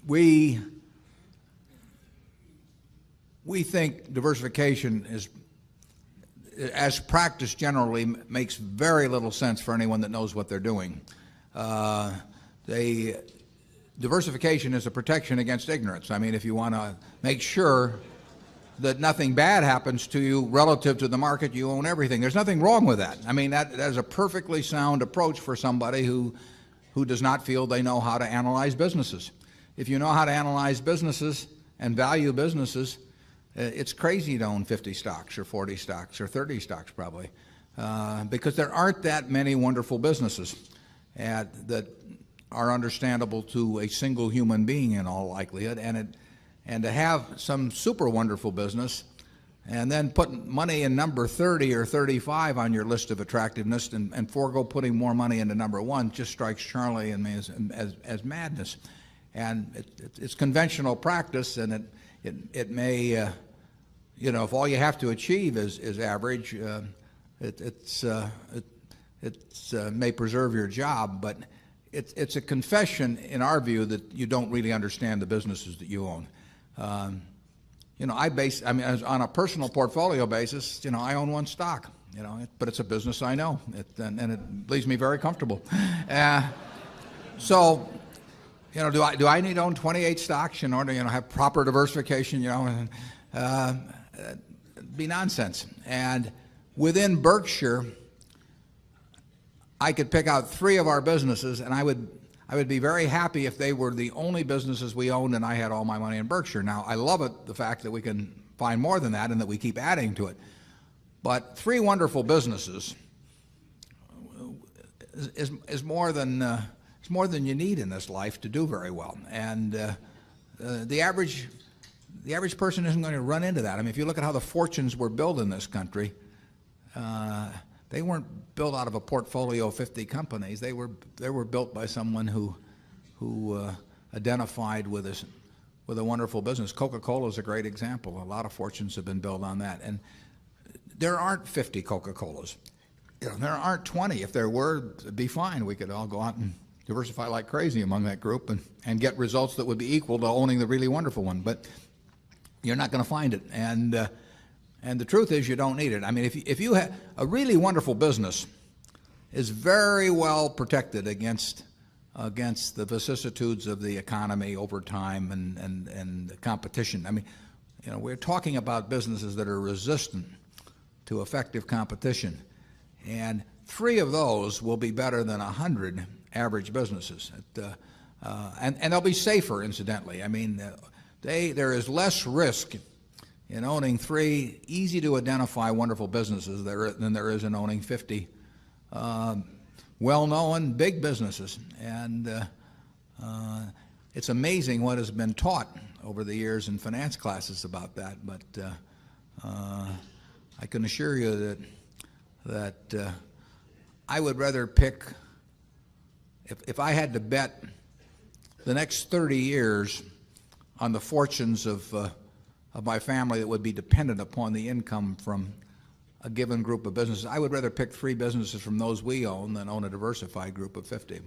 we think diversification is, as practiced generally, makes very little sense for anyone that knows what they're doing. Diversification is a protection against ignorance. I mean, if you want to make sure that nothing bad happens to you relative to the market, you own everything. There's nothing wrong with that. I mean, that is a perfectly sound approach for somebody who does not feel they know how to analyze businesses. If you know how to analyze businesses and value businesses, it's crazy to own 50 stocks or 40 stocks or 30 stocks probably, because there aren't that many wonderful businesses that are understandable to a single human being in all likelihood, and to have some super wonderful business and then put money in number 30 or 35 on your list of attractiveness and forego putting more money into number 1 just strikes Charlie and me as madness. And it's conventional practice, and it may, if all you have to achieve is average, it may preserve your job, but it's a confession in our view that you don't really understand the businesses that you own. On a personal portfolio basis, I own 1 stock, but it's a business I know, and it leaves me very comfortable. So, do I need to own 28 stocks in order to have proper diversification? It'd be nonsense. And within Berkshire, I could pick out 3 of our businesses, and I would be very happy if they were the only businesses we owned and I had all my money in Berkshire. Now, I love the fact that we can find more than that and that we keep adding to it. But 3 wonderful businesses is more than you need in this life to do very well. And the average person isn't going to run into that. I mean, if you look at how the fortunes were built in this country, they weren't built out of a portfolio of 50 companies. They were built by someone who identified with a wonderful business. Coca-Cola is a great example. A lot of fortunes have been built on that. And there aren't 50 Coca-Colas. There aren't 20. If there were, it'd be fine. We could all go out and diversify like crazy among that group and get results that would be equal to owning the really wonderful one. But you're not going to find it. And the truth is, you don't need it. I mean, if you have a really wonderful business, is very well protected against the vicissitudes of the economy over time and the competition. I mean, we're talking about businesses that are resistant to effective competition, and 3 of those will be better than 100 average businesses, and they'll be safer, incidentally. I mean, there is less risk in owning 3 easy-to-identify wonderful businesses than there is in owning 50 well-known big businesses. And it's amazing what has been taught over the years in finance classes about that. But I can assure you that I would rather pick, if I had to bet the next 30 years on the fortunes of my family that would be dependent upon the income from a given group of businesses, I would rather pick 3 businesses from those we own than own a diversified group of 50.